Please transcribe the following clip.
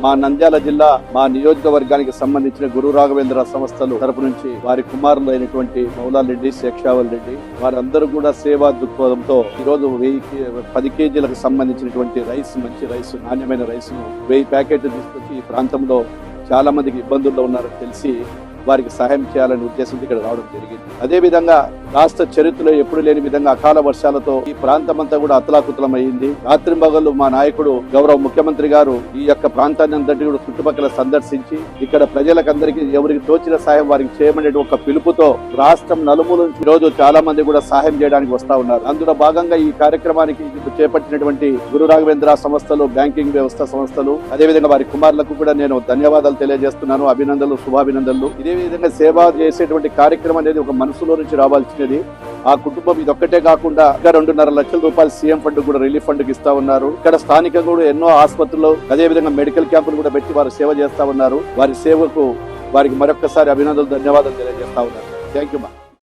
మా నంద్యాల జిల్లా మా నియోజకవర్గానికి సంబంధించిన గురు రాఘవేంద్ర సంస్థలు తరపు నుంచి వారి కుమారులు అయినటువంటి మౌలాల్ రెడ్డి, శేక్షావల్ రెడ్డి వారందరూ కూడా సేవా దృక్పథంతో ఈ రోజు 10 కేజీలకు సంబంధించినటువంటి రైస్, మంచి రైస్, నాణ్యమైన రైస్ 1000 ప్యాకెట్లు తీసుకొచ్చి ఈ ప్రాంతంలో చాలా మందికి ఇబ్బందుల్లో ఉన్నారని తెలిసి వారికి సహాయం చేయాలనే ఉద్దేశంతో ఇక్కడ రావడం జరిగింది. అదే విధంగా రాష్ట్ర చరిత్రలో ఎప్పుడు లేని విధంగా అకాల వర్షాలతో ఈ ప్రాంతం అంతా కూడా అతలాకుతలం అయింది. రాత్రింబగళ్ళు మా నాయకుడు గౌరవ ముఖ్యమంత్రి గారు ఈ యొక్క ప్రాంతాన్ని అందరినీ కూడా చుట్టుపక్కల సందర్శించి ఇక్కడ ప్రజలకందరికీ ఎవరికి తోచిన సాయం వారికి చేయమనే ఒక పిలుపుతో రాష్ట్రం నలుమూల నుంచి ఈ రోజు చాలా మంది కూడా సహాయం చేయడానికి వస్తా ఉన్నారు. అందులో భాగంగా ఈ కార్యక్రమానికి చేపట్టినటువంటి గురు రాఘవేంద్ర సంస్థలు, బ్యాంకింగ్ వ్యవస్థ సంస్థలు, అదేవిధంగా వారి కుమారులకు కూడా నేను ధన్యవాదాలు తెలియజేస్తున్నాను, అభినందనలు, శుభాభినందనలు. ఇదే విధంగా సేవ చేసేటువంటి కార్యక్రమం అనేది ఒక మనసులో నుంచి రావాల్సినది. ఆ కుటుంబం ఇదొక్కటే కాకుండా ఇంకా 2.5 లక్షల రూపాయలు సీఎం ఫండ్ కూడా, రిలీఫ్ ఫండ్ ఇస్తా ఉన్నారు. ఇక్కడ స్థానికంగా కూడా ఎన్నో ఆసుపత్రులు, అదే విధంగా మెడికల్ క్యాంపులు కూడా పెట్టి వారు సేవ చేస్తా ఉన్నారు. వారి సేవకు వారికి మరొక్కసారి అభినందనలు, ధన్యవాదాలు తెలియజేస్తా ఉన్నారు. Thank you.